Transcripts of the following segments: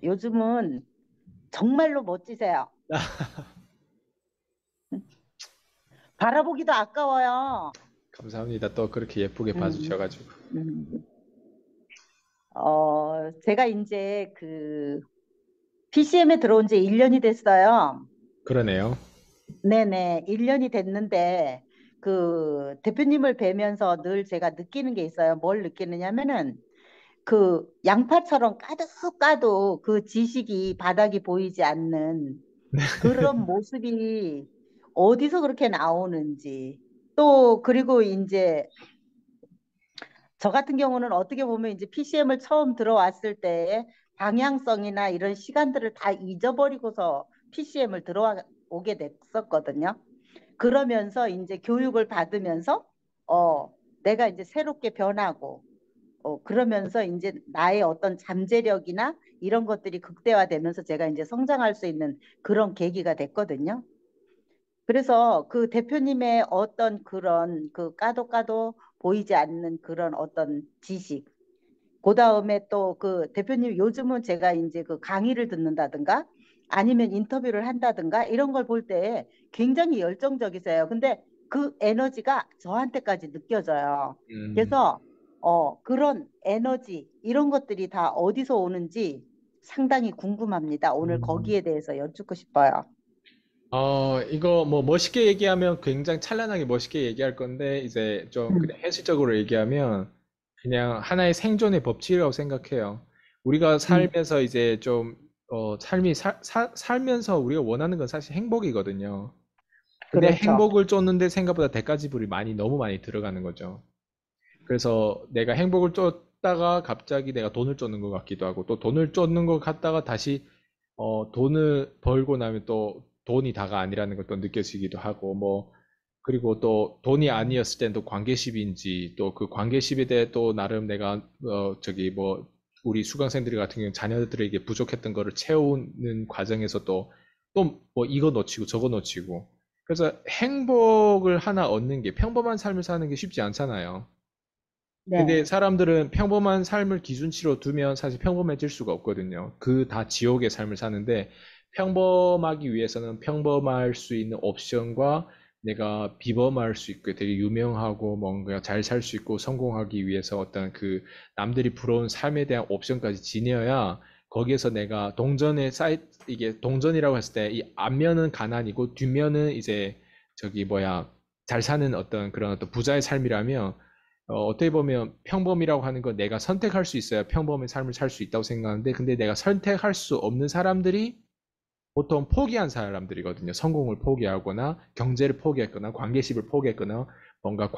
요즘은 정말로 멋지세요. 바라보기도 아까워요. 감사합니다. 또 그렇게 예쁘게 음, 봐주셔가지고. 음. 제가 이제 PCM에 들어온 지 1년이 됐어요. 그러네요. 네네, 1년이 됐는데, 대표님을 뵈면서 늘 제가 느끼는 게 있어요. 뭘 느끼느냐면은, 양파처럼 까도 까도 그 지식이 바닥이 보이지 않는 그런 모습이 어디서 그렇게 나오는지. 또, 그리고 이제, 저 같은 경우는 어떻게 보면 이제 PCM을 처음 들어왔을 때의 방향성이나 이런 시간들을 다 잊어버리고서 PCM을 들어오게 됐었거든요. 그러면서 이제 교육을 받으면서 어 내가 이제 새롭게 변하고 그러면서 이제 나의 어떤 잠재력이나 이런 것들이 극대화되면서 제가 이제 성장할 수 있는 그런 계기가 됐거든요. 그래서 그 대표님의 어떤 그런 까도 까도 보이지 않는 그런 어떤 지식, 그 다음에 또 대표님 요즘은 제가 이제 강의를 듣는다든가 아니면 인터뷰를 한다든가 이런 걸 볼 때 굉장히 열정적이세요. 근데 그 에너지가 저한테까지 느껴져요. 음, 그래서 그런 에너지 이런 것들이 다 어디서 오는지 상당히 궁금합니다. 오늘 음. 거기에 대해서 여쭙고 싶어요. 이거 뭐 멋있게 얘기하면 굉장히 찬란하게 멋있게 얘기할 건데, 이제 좀 음, 그냥 현실적으로 얘기하면 그냥 하나의 생존의 법칙이라고 생각해요. 우리가 음, 살면서 이제 좀, 살면서 우리가 원하는 건 사실 행복이거든요. 근데 그렇죠. 행복을 쫓는데 생각보다 대가 지불이 너무 많이 들어가는 거죠. 그래서 내가 행복을 쫓다가 갑자기 내가 돈을 쫓는 것 같기도 하고, 또 돈을 쫓는 것 같다가 다시 돈을 벌고 나면 또 돈이 다가 아니라는 것도 느껴지기도 하고, 뭐 그리고 또 돈이 아니었을 땐 또 관계십인지, 또 그 관계십에 대해 또 나름 내가 우리 수강생들 같은 경우는 자녀들에게 부족했던 거를 채우는 과정에서 또 뭐 이거 놓치고 저거 놓치고, 그래서 행복을 하나 얻는 게, 평범한 삶을 사는 게 쉽지 않잖아요. 네, 근데 사람들은 평범한 삶을 기준치로 두면 사실 평범해질 수가 없거든요. 그 다 지옥의 삶을 사는데, 평범하기 위해서는 평범할 수 있는 옵션과 내가 비범할 수 있고 되게 유명하고 뭔가 잘 살 수 있고 성공하기 위해서 어떤 그 남들이 부러운 삶에 대한 옵션까지 지녀야, 거기에서 내가 이게 동전이라고 했을 때 이 앞면은 가난이고 뒷면은 이제 잘 사는 어떤 그런 어떤 부자의 삶이라면, 어떻게 보면 평범이라고 하는 건 내가 선택할 수 있어야 평범의 삶을 살 수 있다고 생각하는데, 근데 내가 선택할 수 없는 사람들이 보통 포기한 사람들이거든요. 성공을 포기하거나 경제를 포기했거나 관계십을 포기했거나 뭔가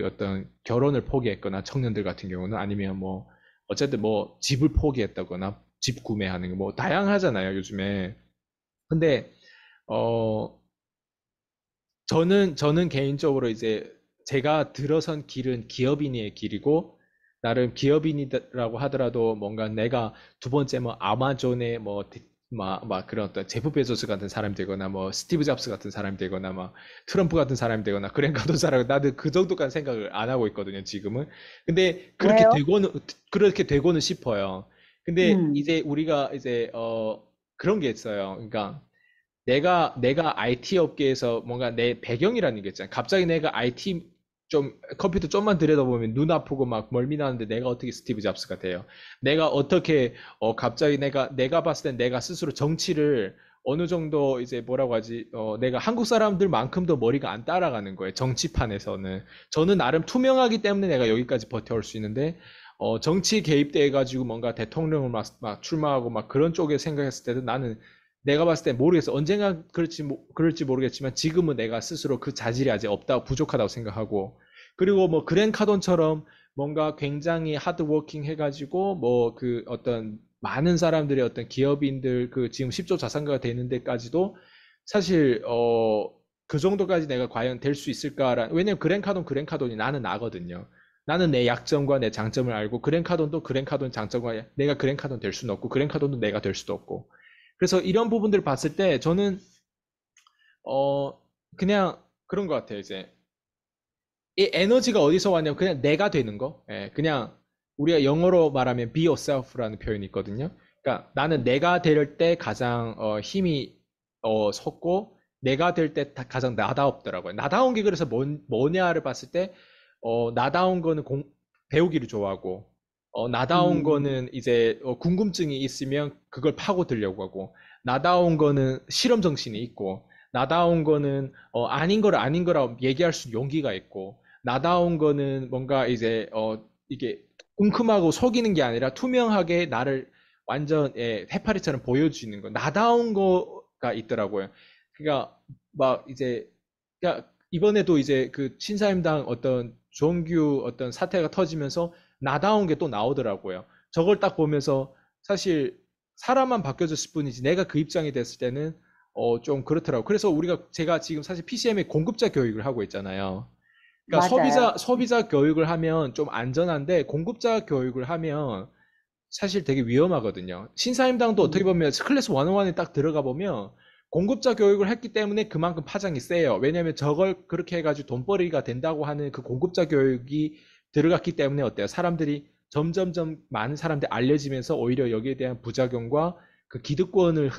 어떤 결혼을 포기했거나, 청년들 같은 경우는 아니면 뭐 어쨌든 뭐 집을 포기했다거나 집 구매하는 거 뭐 다양하잖아요, 요즘에. 근데 어 저는 개인적으로 이제 제가 들어선 길은 기업인의 길이고, 나름 기업인이라고 하더라도 뭔가 내가 두 번째 뭐 아마존의 막 그런 어떤 제프 베조스 같은 사람이 되거나, 뭐 스티브 잡스 같은 사람이 되거나, 막 트럼프 같은 사람이 되거나, 그랭 카돈 사람, 나도 그 정도까지 생각을 안 하고 있거든요, 지금은. 근데 왜요? 그렇게 되고는 싶어요. 근데 음, 이제 우리가 이제 그런 게 있어요. 그러니까 내가 IT 업계에서 뭔가 내 배경이라는 게 있잖아. 갑자기 내가 컴퓨터 좀만 들여다보면 눈 아프고 막 멀미 나는데 내가 어떻게 스티브 잡스가 돼요? 내가 어떻게, 갑자기 내가 봤을 땐 내가 스스로 정치를 어느 정도 이제 뭐라고 하지, 내가 한국 사람들만큼도 머리가 안 따라가는 거예요. 정치판에서는. 저는 나름 투명하기 때문에 내가 여기까지 버텨올 수 있는데, 정치 개입돼 가지고 뭔가 대통령을 막 출마하고 막 그런 쪽에 생각했을 때도, 나는 내가 봤을 때 모르겠어. 언젠가 그럴지 모르겠지만 지금은 내가 스스로 그 자질이 아직 없다, 부족하다고 생각하고. 그리고 뭐 그랜 카돈처럼 뭔가 굉장히 하드워킹 해가지고 뭐 그 어떤 많은 사람들의 어떤 기업인들, 그 지금 10조 자산가가 되는 데까지도 사실 그 정도까지 내가 과연 될 수 있을까라는, 왜냐면 그랜 카돈이 나는 나거든요. 나는 내 약점과 내 장점을 알고, 그랜 카돈도 그랜 카돈 장점과, 내가 그랜 카돈 될 수는 없고 그랜 카돈도 내가 될 수도 없고. 그래서 이런 부분들을 봤을 때 저는 어 그냥 그런 것 같아요. 이제 이 에너지가 어디서 왔냐면 그냥 내가 되는 거. 예, 그냥 우리가 영어로 말하면 be yourself라는 표현이 있거든요. 그러니까 나는 내가 될 때 가장 힘이 섰고 내가 될 때 가장 나다웠더라고요. 나다운 게 그래서 뭐냐를 봤을 때 나다운 거는 배우기를 좋아하고 나다운 음, 거는 이제 궁금증이 있으면 그걸 파고들려고 하고 나다운 거는 실험 정신이 있고 나다운 거는 아닌 걸 아닌 거라고 얘기할 수 용기가 있고 나다운 거는 뭔가 이제 이게 웅큼하고 속이는 게 아니라 투명하게 나를 완전 해파리처럼 보여주는 거 나다운 거가 있더라고요. 그러니까 막 이제 그러니까 이번에도 이제 그 신사임당 어떤 종교 어떤 사태가 터지면서 나다운 게 또 나오더라고요. 저걸 딱 보면서 사실 사람만 바뀌어졌을 뿐이지 내가 그 입장이 됐을 때는 좀 그렇더라고. 그래서 제가 지금 사실 PCM의 공급자 교육을 하고 있잖아요. 그러니까 맞아요. 소비자 교육을 하면 좀 안전한데 공급자 교육을 하면 사실 되게 위험하거든요. 신사임당도 어떻게 음, 보면 클래스 101에 딱 들어가 보면 공급자 교육을 했기 때문에 그만큼 파장이 세요. 왜냐하면 저걸 그렇게 해가지고 돈벌이가 된다고 하는 그 공급자 교육이 들어갔기 때문에 어때요? 사람들이 점점점 많은 사람들이 알려지면서 오히려 여기에 대한 부작용과 그 기득권을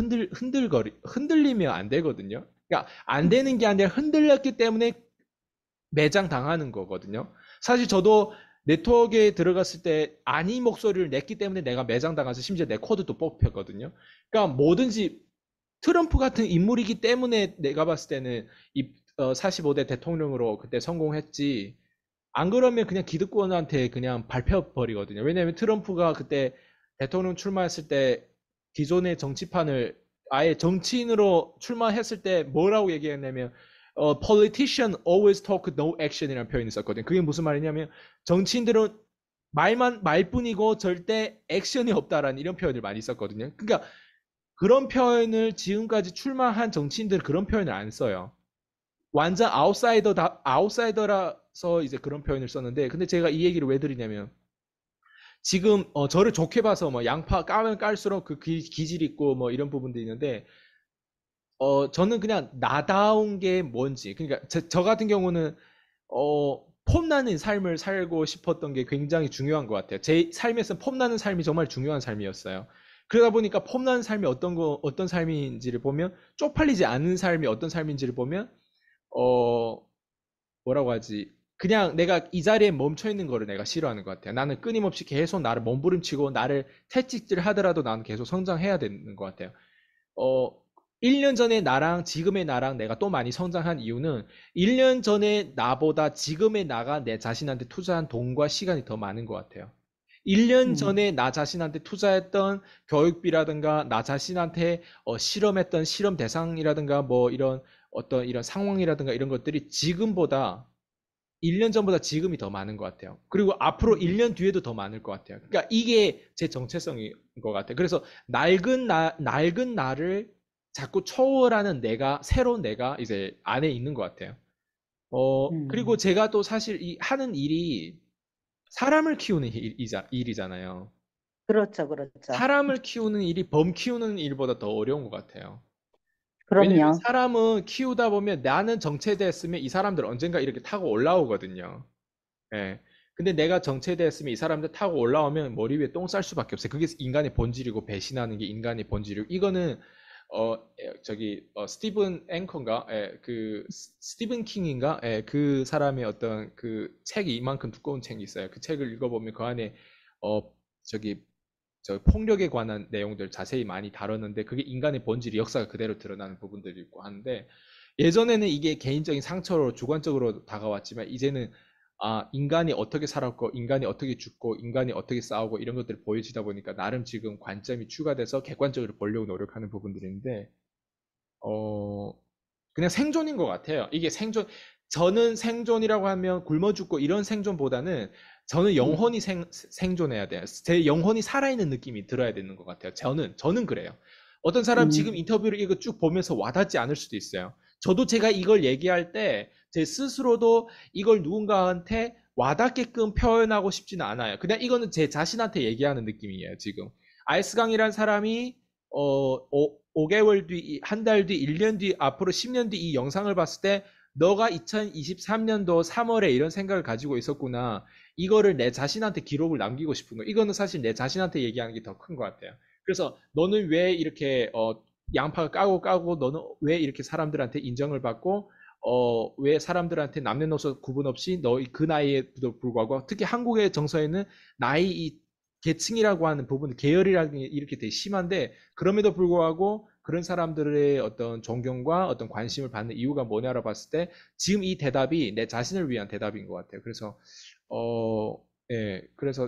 흔들리면 안 되거든요. 그러니까 안 되는 게 아니라 흔들렸기 때문에 매장 당하는 거거든요. 사실 저도 네트워크에 들어갔을 때 아니 목소리를 냈기 때문에 내가 매장 당해서 심지어 내 코드도 뽑혔거든요. 그러니까 뭐든지 트럼프 같은 인물이기 때문에 내가 봤을 때는 45대 대통령으로 그때 성공했지. 안 그러면 그냥 기득권한테 그냥 밟혀버리거든요. 왜냐하면 트럼프가 그때 대통령 출마했을 때 기존의 정치판을 아예 정치인으로 출마했을 때 뭐라고 얘기했냐면 politician always talk no action이라는 표현이 있었거든요. 그게 무슨 말이냐면 정치인들은 말뿐이고 절대 액션이 없다라는 이런 표현을 많이 썼거든요. 그러니까 그런 표현을 지금까지 출마한 정치인들은 그런 표현을 안 써요. 완전 아웃사이더라서 이제 그런 표현을 썼는데, 근데 제가 이 얘기를 왜 드리냐면, 지금, 저를 좋게 봐서 뭐 양파 까면 깔수록 그 기질 있고 뭐 이런 부분도 있는데, 저는 그냥 나다운 게 뭔지, 그러니까 저 같은 경우는, 폼나는 삶을 살고 싶었던 게 굉장히 중요한 것 같아요. 제 삶에서 폼나는 삶이 정말 중요한 삶이었어요. 그러다 보니까 폼나는 삶이 어떤 삶인지를 보면, 쪽팔리지 않은 삶이 어떤 삶인지를 보면, 어, 뭐라고 하지? 그냥 내가 이 자리에 멈춰 있는 거를 내가 싫어하는 것 같아요. 나는 끊임없이 계속 나를 몸부림치고 나를 채찍질 하더라도 나는 계속 성장해야 되는 것 같아요. 어, 1년 전에 나랑 지금의 나랑 내가 또 많이 성장한 이유는 1년 전에 나보다 지금의 나가 내 자신한테 투자한 돈과 시간이 더 많은 것 같아요. 1년 음, 전에 나 자신한테 투자했던 교육비라든가 나 자신한테 실험했던 실험 대상이라든가 뭐 이런 어떤 이런 상황이라든가 이런 것들이 지금보다 1년 전보다 지금이 더 많은 것 같아요. 그리고 앞으로 음, 1년 뒤에도 더 많을 것 같아요. 그러니까 이게 제 정체성인 것 같아요. 그래서 낡은 나를 자꾸 초월하는 새로운 내가 이제 안에 있는 것 같아요. 그리고 음. 제가 또 사실 하는 일이 사람을 키우는 일이잖아요. 그렇죠, 그렇죠. 사람을 키우는 일이 범 키우는 일보다 더 어려운 것 같아요. 왜냐면 그럼요. 사람은 키우다 보면 나는 정체됐으면 이 사람들 언젠가 이렇게 타고 올라오거든요. 예. 근데 내가 정체됐으면 이 사람들 타고 올라오면 머리 위에 똥 쌀 수밖에 없어요. 그게 인간의 본질이고 배신하는 게 인간의 본질이고 이거는 스티븐 앵커인가? 그 스티븐 킹인가? 그 사람의 어떤 그 책이 이만큼 두꺼운 책이 있어요. 그 책을 읽어보면 그 안에 어 저기 저 폭력에 관한 내용들 자세히 많이 다뤘는데 그게 인간의 본질이 역사가 그대로 드러나는 부분들이 있고 하는데 예전에는 이게 개인적인 상처로 주관적으로 다가왔지만 이제는 인간이 어떻게 살았고 인간이 어떻게 죽고 인간이 어떻게 싸우고 이런 것들이 보여지다 보니까 나름 지금 관점이 추가돼서 객관적으로 보려고 노력하는 부분들인데 어, 그냥 생존인 것 같아요. 이게 저는 생존이라고 하면 굶어 죽고 이런 생존보다는 저는 음, 영혼이 생존해야 돼요. 제 영혼이 살아있는 느낌이 들어야 되는 것 같아요. 저는 그래요. 어떤 사람 지금 음, 인터뷰를 이거 쭉 보면서 와닿지 않을 수도 있어요. 저도 제가 이걸 얘기할 때 제 스스로도 이걸 누군가한테 와닿게끔 표현하고 싶지는 않아요. 그냥 이거는 제 자신한테 얘기하는 느낌이에요, 지금. 아이스강이란 사람이 어, 5개월 뒤, 한 달 뒤, 1년 뒤, 앞으로 10년 뒤 이 영상을 봤을 때 너가 2023년도 3월에 이런 생각을 가지고 있었구나. 이거를 내 자신한테 기록을 남기고 싶은 거. 이거는 사실 내 자신한테 얘기하는 게 더 큰 것 같아요. 그래서 너는 왜 이렇게 양파가 까고 까고 너는 왜 이렇게 사람들한테 인정을 받고 왜 사람들한테 남녀노소 구분 없이 너 그 나이에도 불구하고 특히 한국의 정서에는 나이 이 계층이라고 하는 부분, 계열이라는 게 이렇게 되게 심한데 그럼에도 불구하고 그런 사람들의 어떤 존경과 어떤 관심을 받는 이유가 뭐냐로 봤을 때 지금 이 대답이 내 자신을 위한 대답인 것 같아요. 그래서 어, 예, 그래서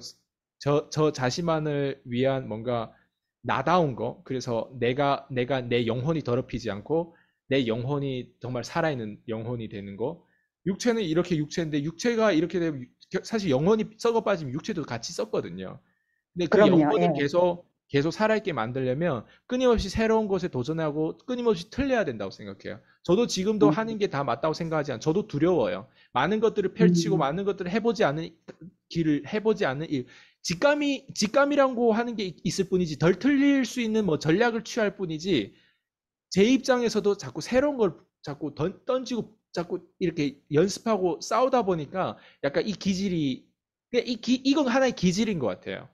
저 자신만을 위한 뭔가 나다운 거, 그래서 내가 내 영혼이 더럽히지 않고 내 영혼이 정말 살아있는 영혼이 되는 거. 육체는 이렇게 육체인데 육체가 이렇게 되면 사실 영혼이 썩어 빠지면 육체도 같이 썩거든요. 근데 그 그럼요. 영혼을 예. 계속 살아있게 만들려면 끊임없이 새로운 것에 도전하고 끊임없이 틀려야 된다고 생각해요. 저도 지금도 음, 하는 게 다 맞다고 생각하지 않아요. 저도 두려워요. 많은 것들을 펼치고 음, 많은 것들을 해보지 않은 길을 해보지 않는 일. 직감이라고 하는 게 있을 뿐이지 덜 틀릴 수 있는 뭐 전략을 취할 뿐이지 제 입장에서도 자꾸 새로운 걸 자꾸 던지고 자꾸 이렇게 연습하고 싸우다 보니까 약간 이 기질이 이건 하나의 기질인 것 같아요.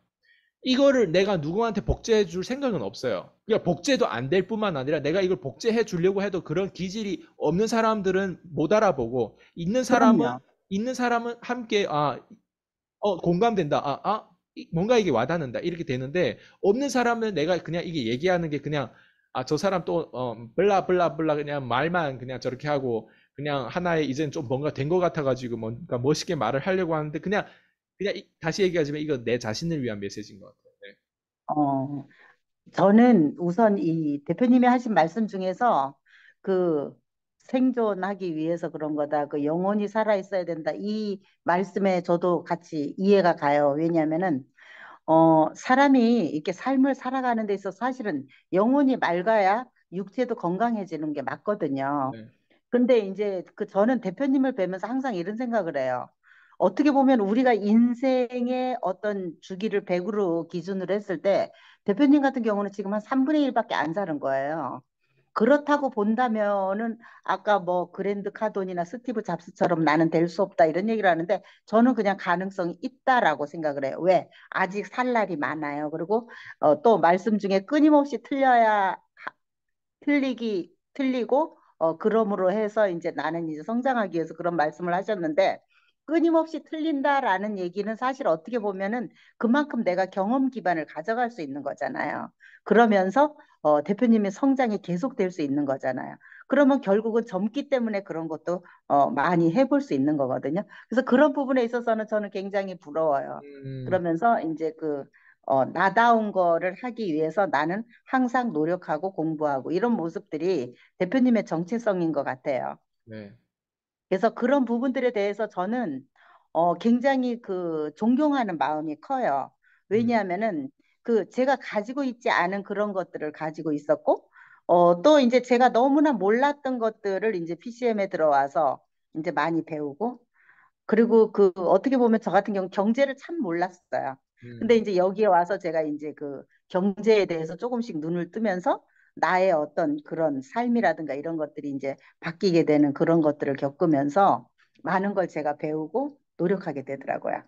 이거를 내가 누구한테 복제해 줄 생각은 없어요. 그러니까 복제도 안 될 뿐만 아니라 내가 이걸 복제해 주려고 해도 그런 기질이 없는 사람들은 못 알아보고 그럼요. 있는 사람은 함께 공감된다. 뭔가 이게 와닿는다. 이렇게 되는데 없는 사람은 내가 그냥 이게 얘기하는 게 그냥 저 사람 또 블라 블라 블라 그냥 말만 그냥 저렇게 하고 그냥 하나의 이젠 좀 뭔가 된 것 같아가지고 뭔가 멋있게 말을 하려고 하는데 그냥 다시 얘기하지만 이거 내 자신을 위한 메시지인 것 같아요. 네. 어, 저는 우선 이 대표님이 하신 말씀 중에서 그 생존하기 위해서 그런 거다. 그 영혼이 살아 있어야 된다. 이 말씀에 저도 같이 이해가 가요. 왜냐하면은 사람이 이렇게 삶을 살아가는 데 있어서 사실은 영혼이 맑아야 육체도 건강해지는 게 맞거든요. 네. 근데 이제 그 저는 대표님을 뵈면서 항상 이런 생각을 해요. 어떻게 보면 우리가 인생의 어떤 주기를 100으로 기준으로 했을 때 대표님 같은 경우는 지금 한 3분의 1밖에 안 사는 거예요. 그렇다고 본다면은 아까 뭐 그랜드 카돈이나 스티브 잡스처럼 나는 될 수 없다 이런 얘기를 하는데 저는 그냥 가능성이 있다라고 생각을 해요. 왜? 아직 살 날이 많아요. 그리고 또 말씀 중에 끊임없이 틀리고 그럼으로 해서 이제 나는 이제 성장하기 위해서 그런 말씀을 하셨는데 끊임없이 틀린다라는 얘기는 사실 어떻게 보면은 그만큼 내가 경험 기반을 가져갈 수 있는 거잖아요. 그러면서 대표님의 성장이 계속될 수 있는 거잖아요. 그러면 결국은 젊기 때문에 그런 것도 많이 해볼 수 있는 거거든요. 그래서 그런 부분에 있어서는 저는 굉장히 부러워요. 음, 그러면서 이제 나다운 거를 하기 위해서 나는 항상 노력하고 공부하고 이런 모습들이 대표님의 정체성인 것 같아요. 네. 그래서 그런 부분들에 대해서 저는 굉장히 그 존경하는 마음이 커요. 음, 왜냐하면은 그 제가 가지고 있지 않은 그런 것들을 가지고 있었고, 또 이제 제가 너무나 몰랐던 것들을 이제 PCM에 들어와서 이제 많이 배우고, 그리고 그 어떻게 보면 저 같은 경우 경제를 참 몰랐어요. 근데 음, 이제 여기에 와서 제가 이제 그 경제에 대해서 조금씩 눈을 뜨면서 나의 어떤 그런 삶이라든가 이런 것들이 이제 바뀌게 되는 그런 것들을 겪으면서 많은 걸 제가 배우고 노력하게 되더라고요.